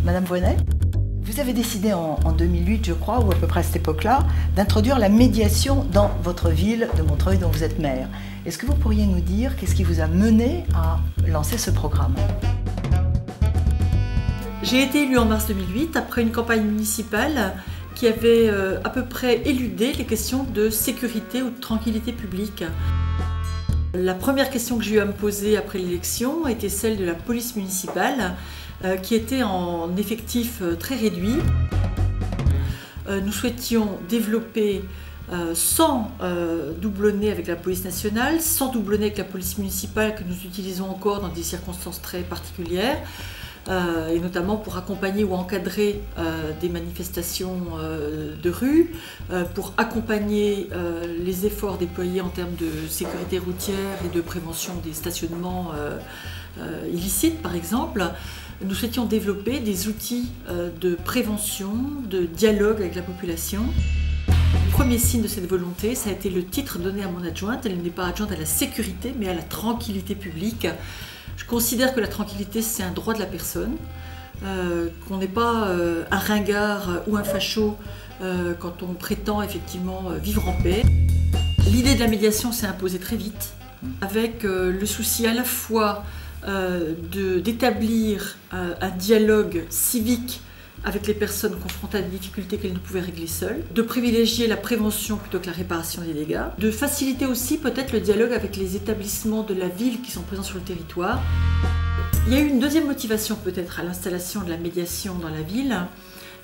Madame Voynet, vous avez décidé en 2008, je crois, ou à peu près à cette époque-là, d'introduire la médiation dans votre ville de Montreuil dont vous êtes maire. Est-ce que vous pourriez nous dire qu'est-ce qui vous a mené à lancer ce programme ? J'ai été élue en mars 2008 après une campagne municipale qui avait à peu près éludé les questions de sécurité ou de tranquillité publique. La première question que j'ai eu à me poser après l'élection était celle de la police municipale qui était en effectif très réduit. Nous souhaitions développer sans doublonner avec la police nationale, sans doublonner avec la police municipale que nous utilisons encore dans des circonstances très particulières, et notamment pour accompagner ou encadrer des manifestations de rue, pour accompagner les efforts déployés en termes de sécurité routière et de prévention des stationnements illicites par exemple. Nous souhaitions développer des outils de prévention, de dialogue avec la population. Le premier signe de cette volonté, ça a été le titre donné à mon adjointe. Elle n'est pas adjointe à la sécurité, mais à la tranquillité publique. Je considère que la tranquillité, c'est un droit de la personne, qu'on n'est pas un ringard ou un facho quand on prétend effectivement vivre en paix. L'idée de la médiation s'est imposée très vite, avec le souci à la fois d'établir un dialogue civique avec les personnes confrontées à des difficultés qu'elles ne pouvaient régler seules, de privilégier la prévention plutôt que la réparation des dégâts, de faciliter aussi peut-être le dialogue avec les établissements de la ville qui sont présents sur le territoire. Il y a eu une deuxième motivation peut-être à l'installation de la médiation dans la ville,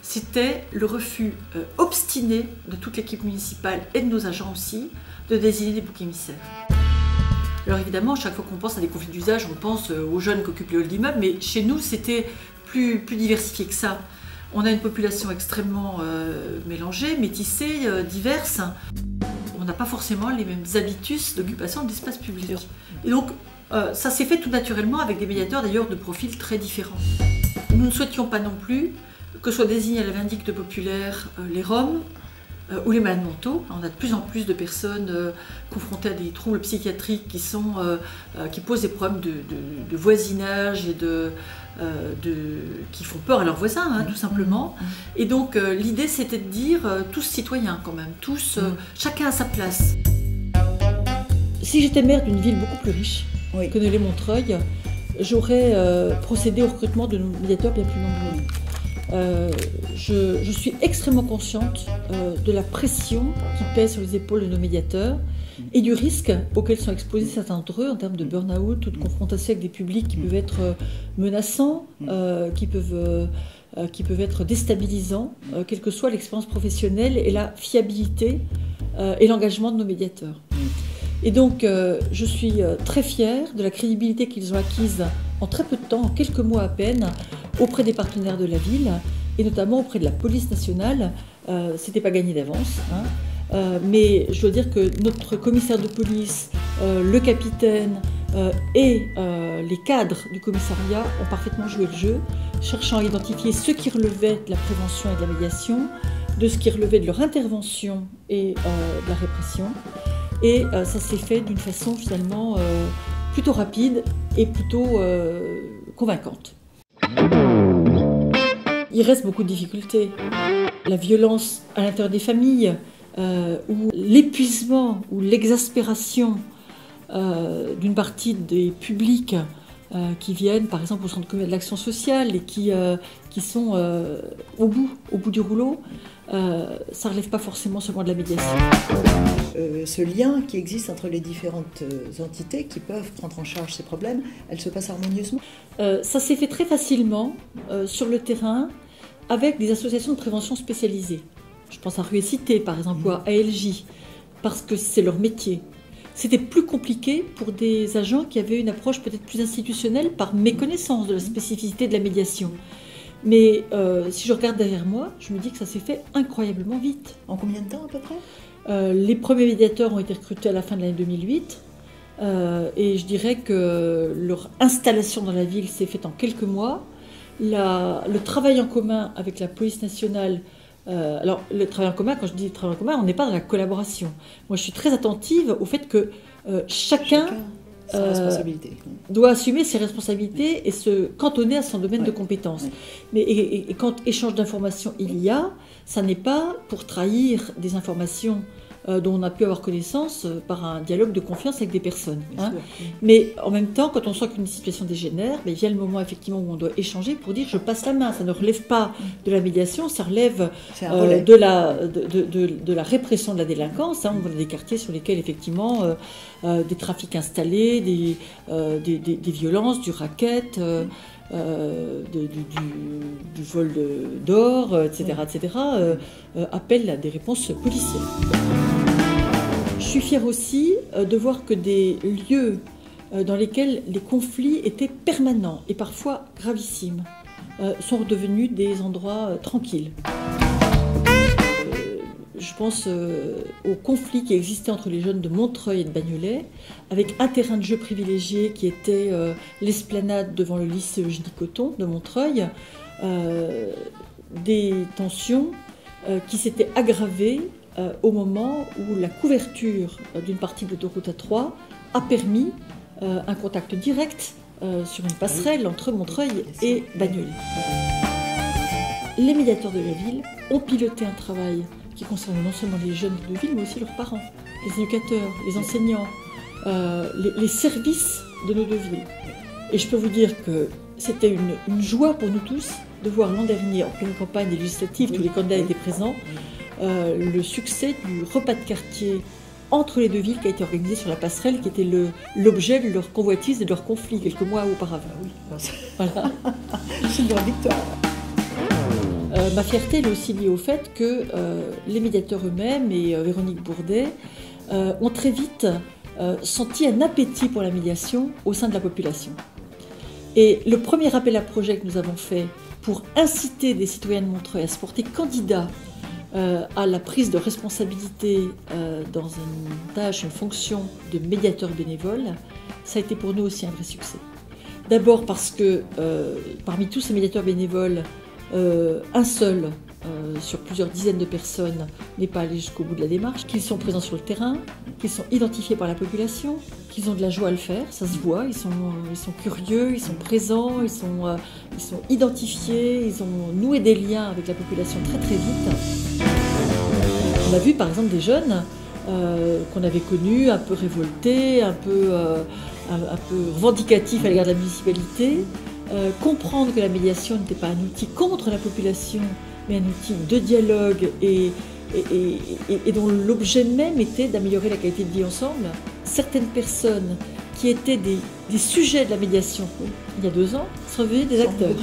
c'était le refus obstiné de toute l'équipe municipale et de nos agents aussi de désigner des boucs émissaires. Alors évidemment, chaque fois qu'on pense à des conflits d'usage, on pense aux jeunes qui occupent les halls d'immeubles, mais chez nous, c'était plus diversifié que ça. On a une population extrêmement mélangée, métissée, diverse. On n'a pas forcément les mêmes habitus d'occupation de l'espace public. Et donc, ça s'est fait tout naturellement avec des médiateurs d'ailleurs de profils très différents. Nous ne souhaitions pas non plus que soient désignés à la vindicte populaire les Roms, ou les malades mentaux. On a de plus en plus de personnes confrontées à des troubles psychiatriques qui posent des problèmes de voisinage et qui font peur à leurs voisins, tout simplement. Et donc l'idée c'était de dire tous citoyens quand même, chacun à sa place. Si j'étais maire d'une ville beaucoup plus riche que ne l'est Montreuil, j'aurais procédé au recrutement de médiateurs bien plus nombreux. Je suis extrêmement consciente de la pression qui pèse sur les épaules de nos médiateurs et du risque auquel sont exposés certains d'entre eux en termes de burn-out ou de confrontation avec des publics qui peuvent être menaçants, qui peuvent être déstabilisants, quelle que soit l'expérience professionnelle et la fiabilité et l'engagement de nos médiateurs. Et donc, je suis très fière de la crédibilité qu'ils ont acquise en très peu de temps, en quelques mois à peine, auprès des partenaires de la ville, et notamment auprès de la police nationale. C'était pas gagné d'avance, mais je dois dire que notre commissaire de police, le capitaine et les cadres du commissariat ont parfaitement joué le jeu, cherchant à identifier ce qui relevait de la prévention et de la médiation, de ce qui relevait de leur intervention et de la répression. Et ça s'est fait d'une façon finalement plutôt rapide et plutôt convaincante. Il reste beaucoup de difficultés. La violence à l'intérieur des familles, ou l'épuisement ou l'exaspération d'une partie des publics qui viennent par exemple au centre communal de l'action sociale et qui sont au bout du rouleau, ça ne relève pas forcément seulement de la médiation. Ce lien qui existe entre les différentes entités qui peuvent prendre en charge ces problèmes, elle se passe harmonieusement ? Ça s'est fait très facilement sur le terrain avec des associations de prévention spécialisées. Je pense à Rue et Cité par exemple, ou à ALJ, parce que c'est leur métier. C'était plus compliqué pour des agents qui avaient une approche peut-être plus institutionnelle par méconnaissance de la spécificité de la médiation. Mais si je regarde derrière moi, je me dis que ça s'est fait incroyablement vite. En combien de temps à peu près ? Les premiers médiateurs ont été recrutés à la fin de l'année 2008 et je dirais que leur installation dans la ville s'est faite en quelques mois. Le travail en commun avec la police nationale, alors le travail en commun, quand je dis travail en commun, on n'est pas dans la collaboration. Moi je suis très attentive au fait que chacun Sa responsabilité. Doit assumer ses responsabilités et se cantonner à son domaine de compétences. Ouais. Mais et quand échange d'informations il y a, ça n'est pas pour trahir des informations dont on a pu avoir connaissance par un dialogue de confiance avec des personnes. Hein. Mais en même temps, quand on sent qu'une situation dégénère, il y a le moment effectivement où on doit échanger pour dire je passe la main. Ça ne relève pas de la médiation, ça relève de la répression de la délinquance. Hein. On a des quartiers sur lesquels effectivement des trafics installés, des violences, du racket. Du vol d'or, etc., appellent à des réponses policières. Je suis fière aussi de voir que des lieux dans lesquels les conflits étaient permanents et parfois gravissimes sont redevenus des endroits tranquilles. Je pense au conflit qui existait entre les jeunes de Montreuil et de Bagnolet, avec un terrain de jeu privilégié qui était l'esplanade devant le lycée Eugénie Cotton de Montreuil, des tensions qui s'étaient aggravées au moment où la couverture d'une partie de l'autoroute A3 a permis un contact direct sur une passerelle entre Montreuil et Bagnolet. Les médiateurs de la ville ont piloté un travail qui concerne non seulement les jeunes de ville, mais aussi leurs parents, les éducateurs, les enseignants, les services de nos deux villes. Et je peux vous dire que c'était une joie pour nous tous de voir l'an dernier, en pleine campagne législative, tous les candidats étaient présents, le succès du repas de quartier entre les deux villes qui a été organisé sur la passerelle, qui était l'objet de leur convoitise et de leur conflit quelques mois auparavant. Voilà. C'est une grande victoire. Ma fierté est aussi liée au fait que les médiateurs eux-mêmes et Véronique Bourdet ont très vite senti un appétit pour la médiation au sein de la population. Et le premier appel à projet que nous avons fait pour inciter des citoyens de Montreuil à se porter candidats à la prise de responsabilité dans une tâche, une fonction de médiateur bénévole, ça a été pour nous aussi un vrai succès. D'abord parce que parmi tous ces médiateurs bénévoles, un seul sur plusieurs dizaines de personnes n'est pas allé jusqu'au bout de la démarche, qu'ils sont présents sur le terrain, qu'ils sont identifiés par la population, qu'ils ont de la joie à le faire, ça se voit, ils sont curieux, ils sont présents, ils sont identifiés, ils ont noué des liens avec la population très très vite. On a vu par exemple des jeunes qu'on avait connus, un peu révoltés, un peu revendicatifs à l'égard de la municipalité, comprendre que la médiation n'était pas un outil contre la population, mais un outil de dialogue et dont l'objet même était d'améliorer la qualité de vie ensemble. Certaines personnes qui étaient des sujets de la médiation il y a 2 ans sont devenues des acteurs.